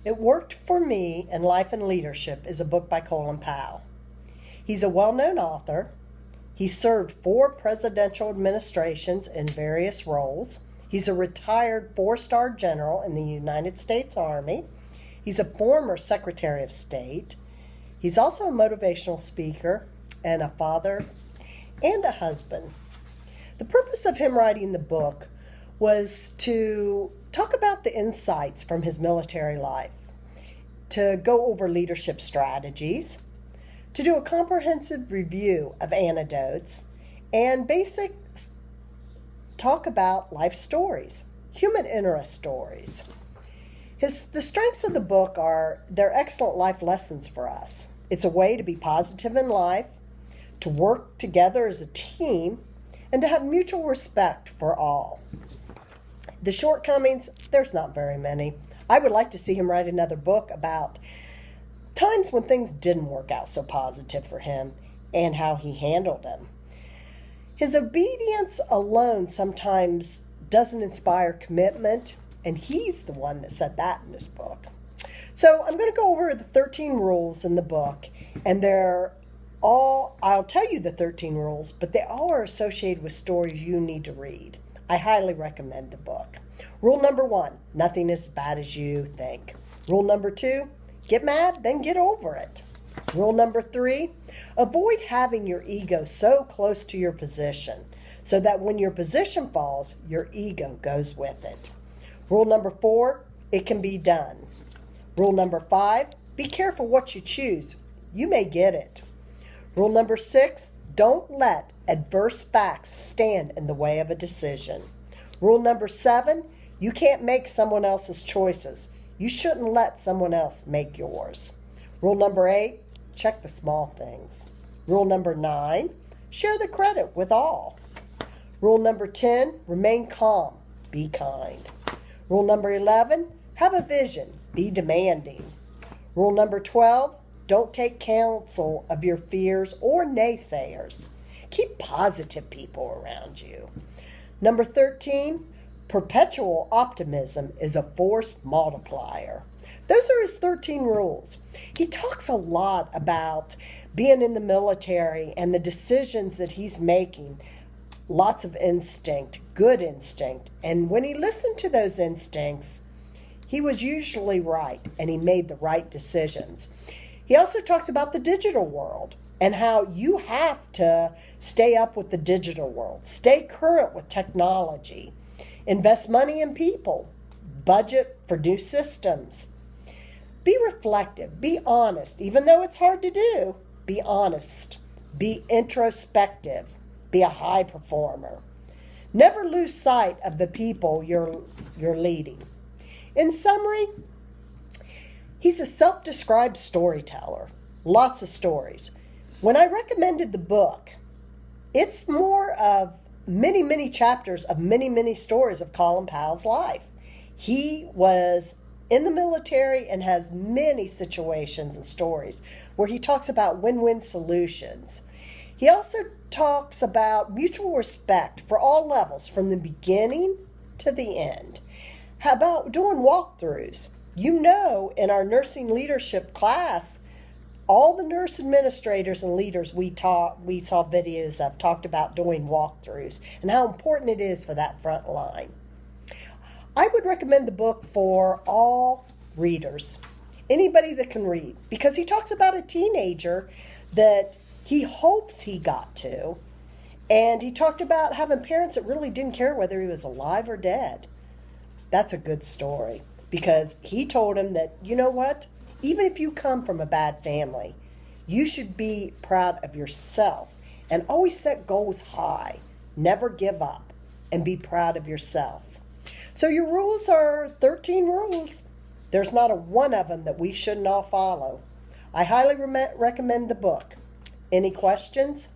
It Worked for Me in Life and Leadership is a book by Colin Powell. He's a well-known author. He served 4 presidential administrations in various roles. He's a retired 4-star general in the United States Army. He's a former Secretary of State. He's also a motivational speaker and a father and a husband. The purpose of him writing the book was to talk about the insights from his military life, to go over leadership strategies, to do a comprehensive review of anecdotes, and basic talk about life stories, human interest stories. The strengths of the book are they're excellent life lessons for us. It's a way to be positive in life, to work together as a team, and to have mutual respect for all. The shortcomings, there's not very many. I would like to see him write another book about times when things didn't work out so positive for him and how he handled them. His obedience alone sometimes doesn't inspire commitment, and he's the one that said that in his book. So I'm going to go over the 13 rules in the book, and I'll tell you the 13 rules, but they all are associated with stories you need to read. I highly recommend the book. Rule number 1, nothing is as bad as you think. Rule number 2, get mad, then get over it. Rule number 3, avoid having your ego so close to your position so that when your position falls, your ego goes with it. Rule number 4, it can be done. Rule number 5, be careful what you choose. You may get it. Rule number 6, don't let adverse facts stand in the way of a decision. Rule number 7, you can't make someone else's choices. You shouldn't let someone else make yours. Rule number 8, check the small things. Rule number 9, share the credit with all. Rule number 10, remain calm, be kind. Rule number 11, have a vision, be demanding. Rule number 12, don't take counsel of your fears or naysayers. Keep positive people around you. Number 13, perpetual optimism is a force multiplier. Those are his 13 rules. He talks a lot about being in the military and the decisions that he's making. Lots of instinct, good instinct. And when he listened to those instincts, he was usually right and he made the right decisions. He also talks about the digital world and how you have to stay up with the digital world, stay current with technology, invest money in people, budget for new systems. Be reflective, be honest, even though it's hard to do. Be honest, be introspective, be a high performer. Never lose sight of the people you're leading. In summary, he's a self-described storyteller. Lots of stories. When I recommended the book, it's more of many, many chapters of many, many stories of Colin Powell's life. He was in the military and has many situations and stories where he talks about win-win solutions. He also talks about mutual respect for all levels from the beginning to the end. How about doing walkthroughs? You know, in our nursing leadership class, all the nurse administrators and leaders we saw videos of talked about doing walkthroughs and how important it is for that front line. I would recommend the book for all readers, anybody that can read, because he talks about a teenager that he hopes he got to, and he talked about having parents that really didn't care whether he was alive or dead. That's a good story, because he told him that, you know what, even if you come from a bad family, you should be proud of yourself and always set goals high, never give up, and be proud of yourself. So your rules are 13 rules. There's not a one of them that we shouldn't all follow. I highly recommend the book. Any questions?